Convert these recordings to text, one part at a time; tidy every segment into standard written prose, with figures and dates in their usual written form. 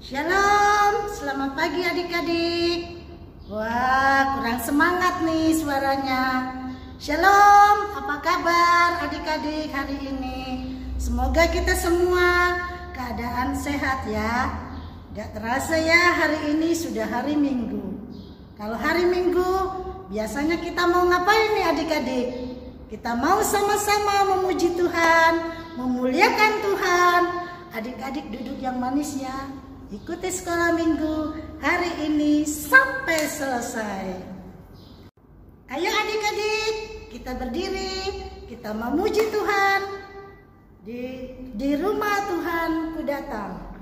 Shalom, selamat pagi adik-adik. Wah, kurang semangat nih suaranya. Shalom, apa kabar adik-adik hari ini? Semoga kita semua keadaan sehat ya. Gak terasa ya, hari ini sudah hari Minggu. Kalau hari Minggu, biasanya kita mau ngapain nih adik-adik? Kita mau sama-sama memuji Tuhan, memuliakan Tuhan. Adik-adik duduk yang manis ya. Ikuti sekolah minggu hari ini sampai selesai. Ayo adik-adik, kita berdiri, kita memuji Tuhan. Di rumah Tuhan ku datang.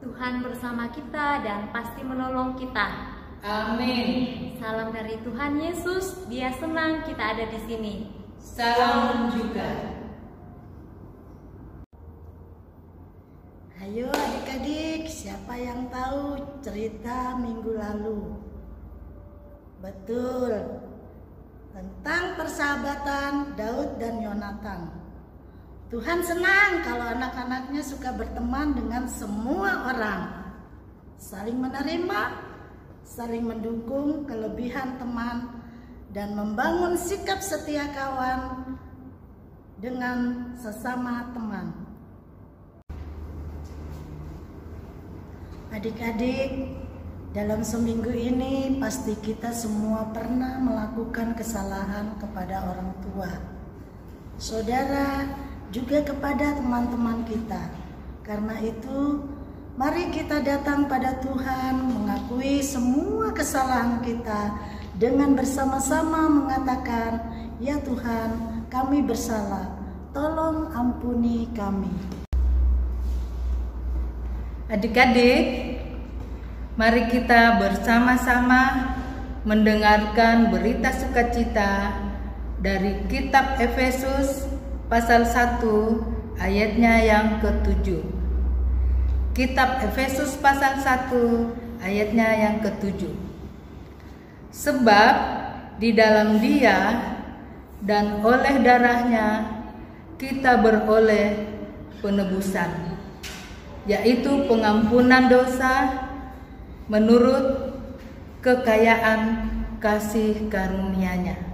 Tuhan bersama kita dan pasti menolong kita. Amin. Salam dari Tuhan Yesus. Dia senang kita ada di sini. Salam juga. Ayo adik-adik, siapa yang tahu cerita minggu lalu? Betul, tentang persahabatan Daud dan Yonatan. Tuhan senang kalau anak-anaknya suka berteman dengan semua orang, saling menerima, saling mendukung kelebihan teman, dan membangun sikap setia kawan dengan sesama teman. Adik-adik, dalam seminggu ini pasti kita semua pernah melakukan kesalahan kepada orang tua, saudara, juga kepada teman-teman kita. Karena itu, mari kita datang pada Tuhan, mengakui semua kesalahan kita dengan bersama-sama mengatakan, "Ya Tuhan, kami bersalah. Tolong ampuni kami." Adik-adik, mari kita bersama-sama mendengarkan berita sukacita dari kitab Efesus pasal 1 ayatnya yang ke-7. Kitab Efesus pasal 1 ayatnya yang ke-7. Sebab di dalam Dia dan oleh darahnya kita beroleh penebusan, yaitu pengampunan dosa menurut kekayaan kasih karunia-Nya.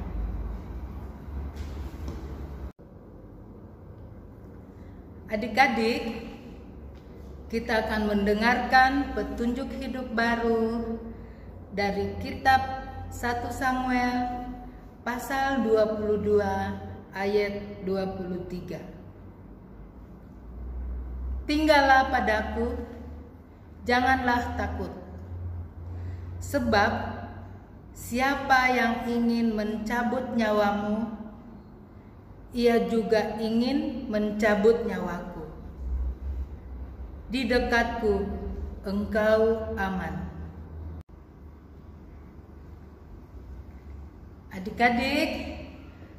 Adik-adik, kita akan mendengarkan petunjuk hidup baru dari kitab 1 Samuel pasal 22 ayat 23. Tinggallah padaku, janganlah takut, sebab siapa yang ingin mencabut nyawamu, ia juga ingin mencabut nyawaku. Di dekatku engkau aman. Adik-adik,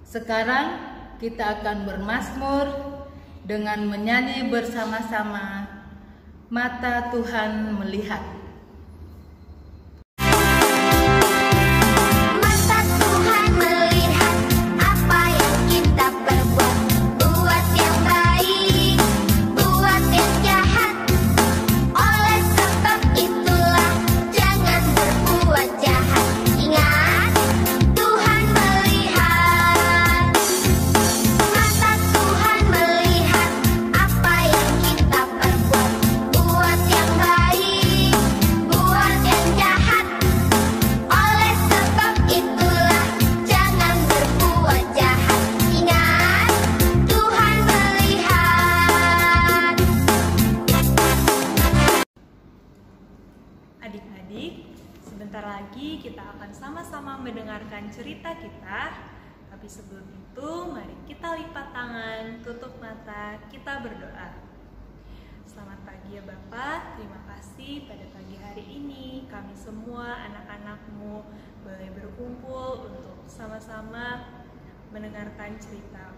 sekarang kita akan bermazmur dengan menyanyi bersama-sama, "Mata Tuhan melihat." Apa yang kita perbuat, buat yang baik. Sebentar lagi kita akan sama-sama mendengarkan cerita kita. Tapi sebelum itu, mari kita lipat tangan, tutup mata, kita berdoa. Selamat pagi ya Bapak, terima kasih pada pagi hari ini kami semua anak-anakmu boleh berkumpul untuk sama-sama mendengarkan cerita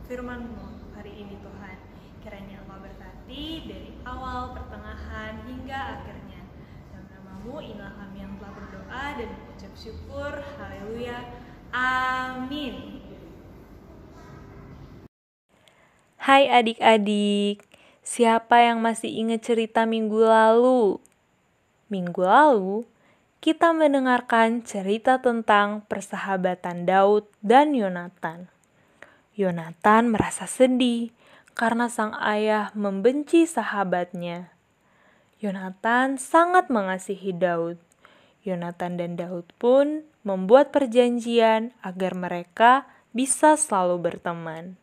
firman-Mu hari ini Tuhan. Kiranya Engkau berkati dari awal, pertengahan, hingga akhirnya. Dalam nama-Mu inilah kami yang telah berdoa dan mengucap syukur. Haleluya. Amin. Hai adik-adik, siapa yang masih ingat cerita minggu lalu? Minggu lalu, kita mendengarkan cerita tentang persahabatan Daud dan Yonatan. Yonatan merasa sedih karena sang ayah membenci sahabatnya. Yonatan sangat mengasihi Daud. Yonatan dan Daud pun membuat perjanjian agar mereka bisa selalu berteman.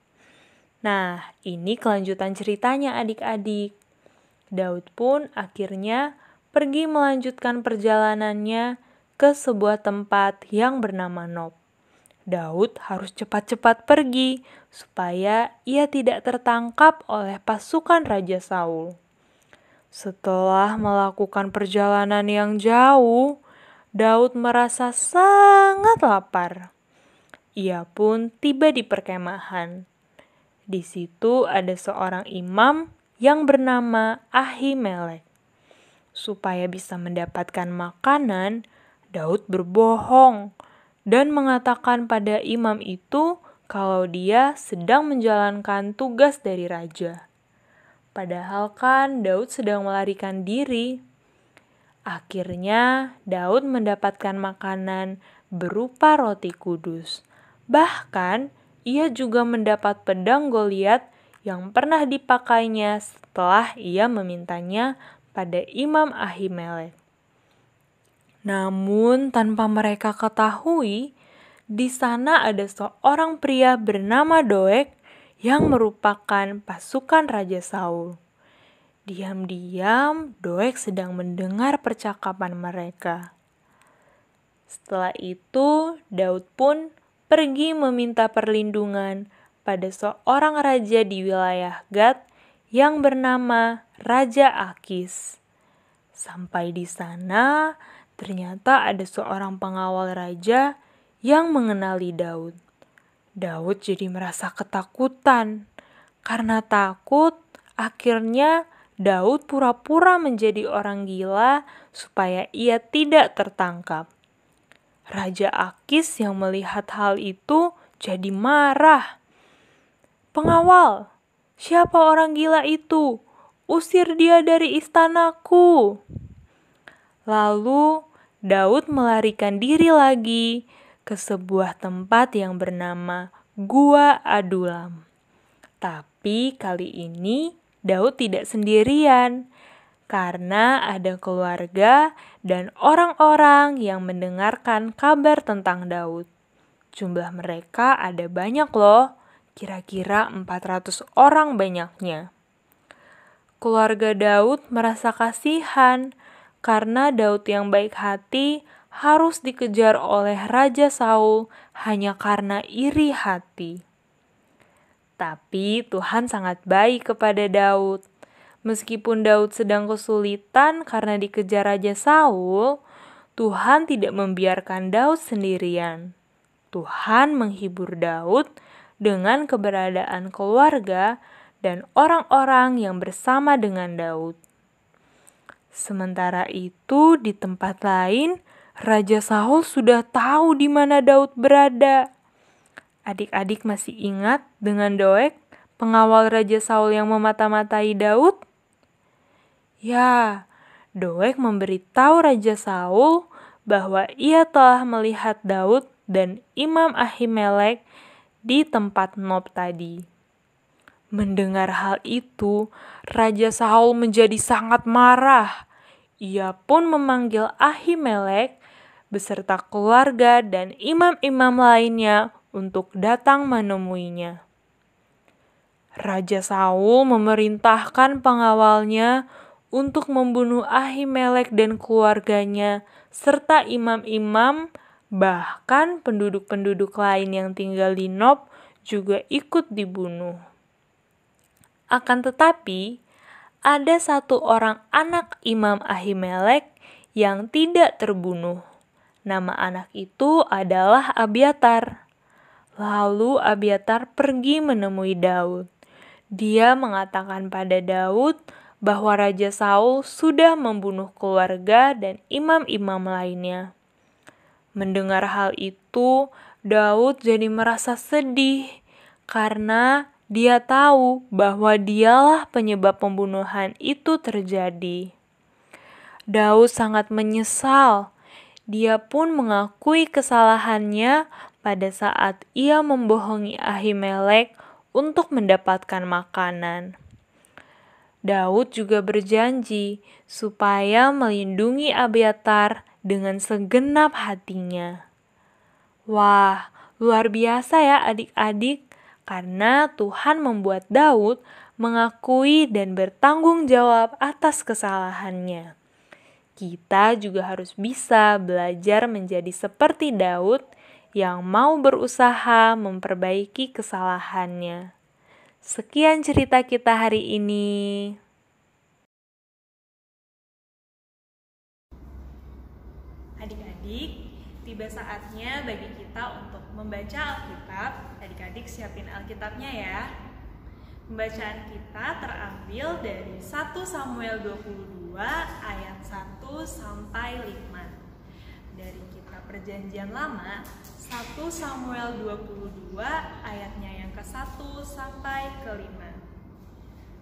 Nah, ini kelanjutan ceritanya adik-adik. Daud pun akhirnya pergi melanjutkan perjalanannya ke sebuah tempat yang bernama Nob. Daud harus cepat-cepat pergi supaya ia tidak tertangkap oleh pasukan Raja Saul. Setelah melakukan perjalanan yang jauh, Daud merasa sangat lapar. Ia pun tiba di perkemahan. Di situ ada seorang imam yang bernama Ahimelek. Supaya bisa mendapatkan makanan, Daud berbohong dan mengatakan pada imam itu kalau dia sedang menjalankan tugas dari raja. Padahal kan Daud sedang melarikan diri. Akhirnya Daud mendapatkan makanan berupa roti kudus. Bahkan ia juga mendapat pedang Goliat yang pernah dipakainya setelah ia memintanya pada Imam Ahimelek. Namun tanpa mereka ketahui, di sana ada seorang pria bernama Doeg yang merupakan pasukan Raja Saul. Diam-diam, Doeg sedang mendengar percakapan mereka. Setelah itu, Daud pun pergi meminta perlindungan pada seorang raja di wilayah Gad yang bernama Raja Akis. Sampai di sana, ternyata ada seorang pengawal raja yang mengenali Daud. Daud jadi merasa ketakutan. Karena takut, akhirnya Daud pura-pura menjadi orang gila supaya ia tidak tertangkap. Raja Akis yang melihat hal itu jadi marah. "Pengawal, siapa orang gila itu? Usir dia dari istanaku." Lalu Daud melarikan diri lagi ke sebuah tempat yang bernama Gua Adulam. Tapi kali ini Daud tidak sendirian, karena ada keluarga dan orang-orang yang mendengarkan kabar tentang Daud. Jumlah mereka ada banyak loh, kira-kira 400 orang banyaknya. Keluarga Daud merasa kasihan karena Daud yang baik hati harus dikejar oleh Raja Saul hanya karena iri hati. Tapi Tuhan sangat baik kepada Daud. Meskipun Daud sedang kesulitan karena dikejar Raja Saul, Tuhan tidak membiarkan Daud sendirian. Tuhan menghibur Daud dengan keberadaan keluarga dan orang-orang yang bersama dengan Daud. Sementara itu, di tempat lain, Raja Saul sudah tahu di mana Daud berada. Adik-adik masih ingat dengan Doeg, pengawal Raja Saul yang memata-matai Daud? Ya, Doeg memberitahu Raja Saul bahwa ia telah melihat Daud dan Imam Ahimelek di tempat Nob tadi. Mendengar hal itu, Raja Saul menjadi sangat marah. Ia pun memanggil Ahimelek beserta keluarga dan imam-imam lainnya untuk datang menemuinya. Raja Saul memerintahkan pengawalnya untuk membunuh Ahimelek dan keluarganya, serta imam-imam, bahkan penduduk-penduduk lain yang tinggal di Nob juga ikut dibunuh. Akan tetapi, ada satu orang anak Imam Ahimelek yang tidak terbunuh. Nama anak itu adalah Abiatar. Lalu Abiatar pergi menemui Daud. Dia mengatakan pada Daud bahwa Raja Saul sudah membunuh keluarga dan imam-imam lainnya. Mendengar hal itu, Daud jadi merasa sedih karena dia tahu bahwa dialah penyebab pembunuhan itu terjadi. Daud sangat menyesal. Dia pun mengakui kesalahannya pada saat ia membohongi Ahimelek untuk mendapatkan makanan. Daud juga berjanji supaya melindungi Abiatar dengan segenap hatinya. Wah, luar biasa ya adik-adik, karena Tuhan membuat Daud mengakui dan bertanggung jawab atas kesalahannya. Kita juga harus bisa belajar menjadi seperti Daud yang mau berusaha memperbaiki kesalahannya. Sekian cerita kita hari ini. Adik-adik, tiba saatnya bagi kita untuk membaca Alkitab. Adik-adik siapin Alkitabnya ya. Pembacaan kita terambil dari 1 Samuel 22 ayat 1 sampai 5. Dari kitab Perjanjian Lama, 1 Samuel 22 ayatnya yang ke-1 sampai ke-5.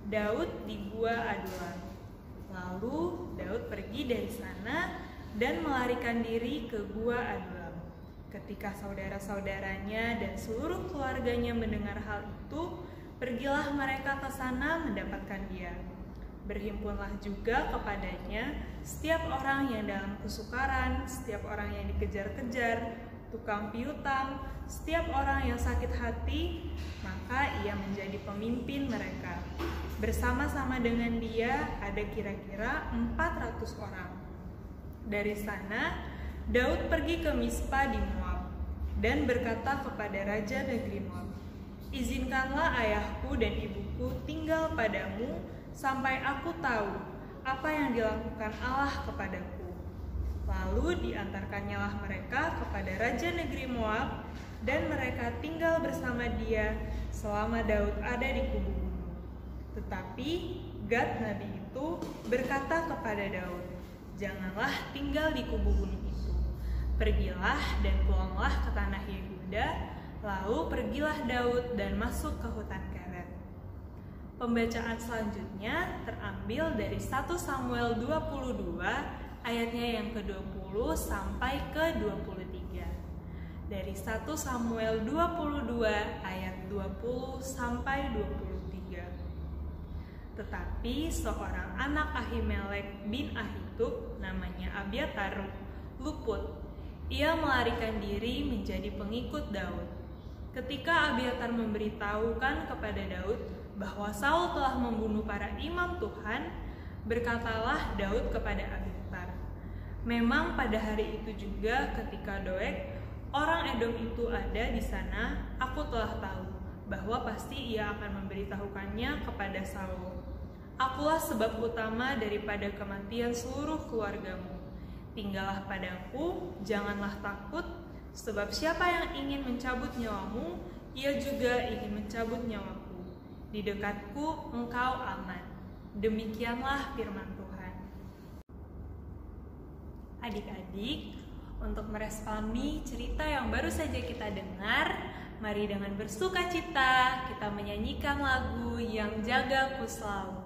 Daud di Gua Adulam. Lalu Daud pergi dari sana dan melarikan diri ke Gua Adulam. Ketika saudara-saudaranya dan seluruh keluarganya mendengar hal itu, pergilah mereka ke sana mendapatkan dia. Berhimpunlah juga kepadanya setiap orang yang dalam kesukaran, setiap orang yang dikejar-kejar, tukang piutang, setiap orang yang sakit hati, maka ia menjadi pemimpin mereka. Bersama-sama dengan dia ada kira-kira 400 orang. Dari sana, Daud pergi ke Mispa di Moab dan berkata kepada raja negeri Moab, "Izinkanlah ayahku dan ibuku tinggal padamu sampai aku tahu apa yang dilakukan Allah kepadaku." Lalu diantarkannyalah mereka kepada raja negeri Moab dan mereka tinggal bersama dia selama Daud ada di kubu gunung. Tetapi Gad nabi itu berkata kepada Daud, "Janganlah tinggal di kubu gunung itu. Pergilah dan pulanglah ke tanah Yehuda." Lalu pergilah Daud dan masuk ke hutan Keret. Pembacaan selanjutnya terambil dari 1 Samuel 22 ayatnya yang ke-20 sampai ke-23. Dari 1 Samuel 22 ayat 20 sampai 23. Tetapi seorang anak Ahimelek bin Ahitub, namanya Abiatar, luput. Ia melarikan diri menjadi pengikut Daud. Ketika Abiatar memberitahukan kepada Daud bahwa Saul telah membunuh para imam Tuhan, berkatalah Daud kepada Abiatar, "Memang pada hari itu juga ketika Doeg, orang Edom itu ada di sana, aku telah tahu bahwa pasti ia akan memberitahukannya kepada Saul. Akulah sebab utama daripada kematian seluruh keluargamu. Tinggallah padaku, janganlah takut, sebab siapa yang ingin mencabut nyawamu, ia juga ingin mencabut nyawaku. Di dekatku engkau aman." Demikianlah firman Tuhan. Adik-adik, untuk meresponi cerita yang baru saja kita dengar, mari dengan bersuka cita kita menyanyikan lagu Yang Jagaku Selalu.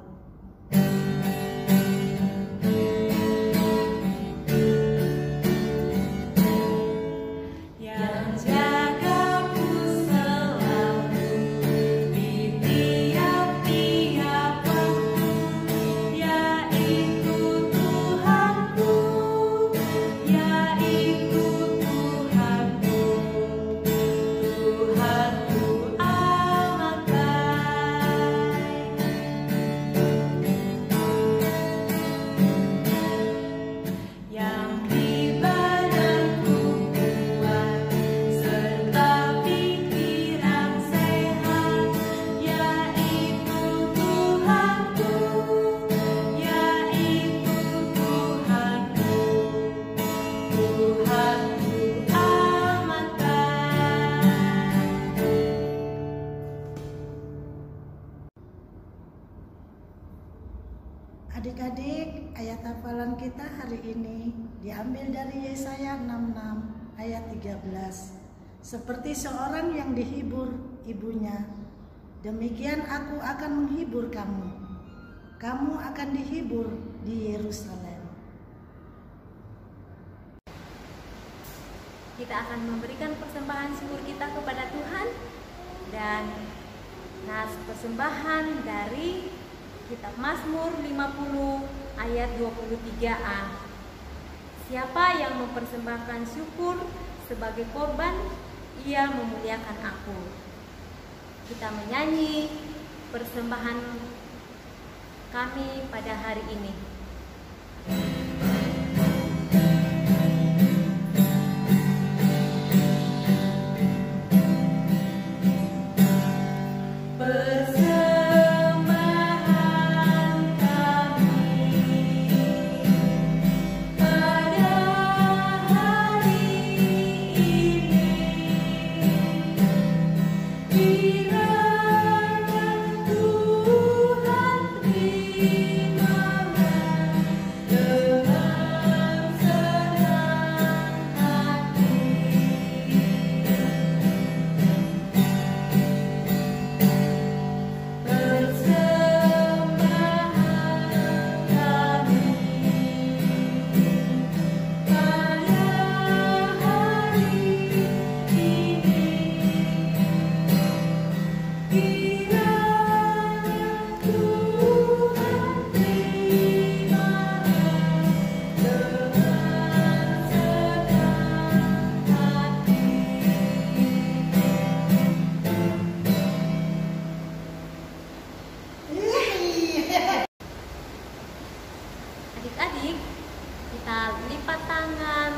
Adik-adik, ayat hafalan kita hari ini diambil dari Yesaya 66 ayat 13. Seperti seorang yang dihibur ibunya, demikian aku akan menghibur kamu. Kamu akan dihibur di Yerusalem. Kita akan memberikan persembahan syukur kita kepada Tuhan, dan nas persembahan dari Kitab Mazmur 50 ayat 23a. Siapa yang mempersembahkan syukur sebagai korban, ia memuliakan aku. Kita menyanyi persembahan kami pada hari ini. Adik-adik, kita lipat tangan,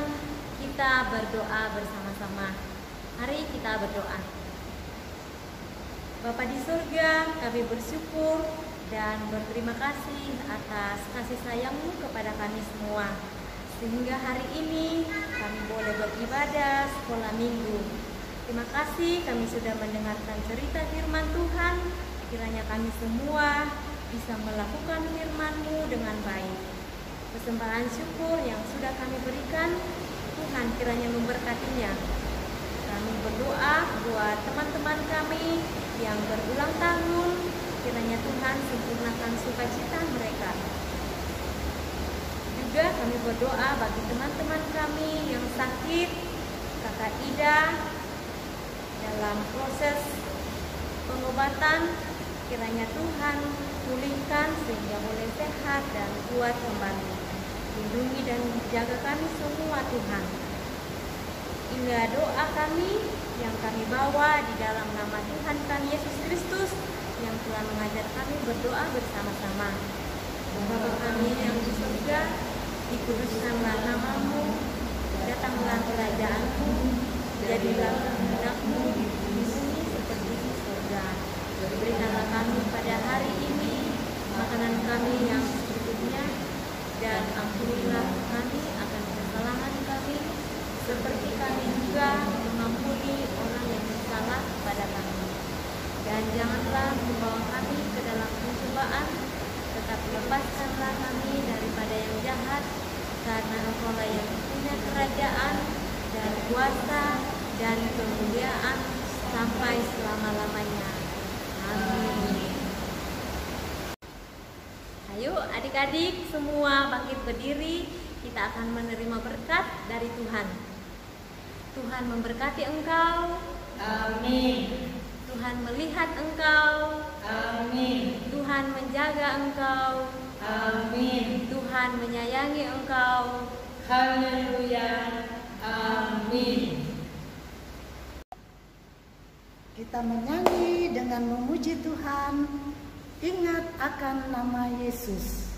kita berdoa bersama-sama. Mari kita berdoa. Bapa di surga, kami bersyukur dan berterima kasih atas kasih sayang-Mu kepada kami semua, sehingga hari ini kami boleh beribadah sekolah minggu. Terima kasih kami sudah mendengarkan cerita firman Tuhan. Kiranya kami semua bisa melakukan firman-Mu dengan baik. Persembahan syukur yang sudah kami berikan, Tuhan kiranya memberkatinya. Kami berdoa buat teman-teman kami yang berulang tahun, kiranya Tuhan sempurnakan sukacita mereka. Juga kami berdoa bagi teman-teman kami yang sakit, Kakak Ida dalam proses pengobatan, kiranya Tuhan pulihkan sehingga boleh sehat dan kuat kembali. Lindungi dan jaga kami semua Tuhan. Inilah doa kami yang kami bawa di dalam nama Tuhan kami Yesus Kristus yang telah mengajar kami berdoa bersama-sama. Bapa kami yang di surga, dikuduskanlah nama-Mu, datanglah kerajaan-Mu, jadilah kehendak-Mu di bumi seperti di surga. Berikanlah kami pada hari ini makanan kami yang secukupnya, dan ampunilah kami akan kesalahan kami, seperti kami juga mengampuni orang yang bersalah kepada kami. Dan janganlah membawa kami ke dalam pencobaan, tetapi lepaskanlah kami daripada yang jahat, karena Engkau-lah yang punya kerajaan dan kuasa dan kemuliaan sampai selama-lamanya. Amin. Ayo adik-adik semua bangkit berdiri, kita akan menerima berkat dari Tuhan. Tuhan memberkati engkau. Amin. Tuhan melihat engkau. Amin. Tuhan menjaga engkau. Amin. Tuhan menyayangi engkau. Haleluya. Amin. Kita menyanyi dengan memuji Tuhan. Ingat akan nama Yesus.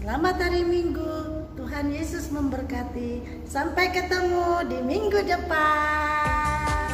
Selamat hari Minggu. Tuhan Yesus memberkati. Sampai ketemu di minggu depan.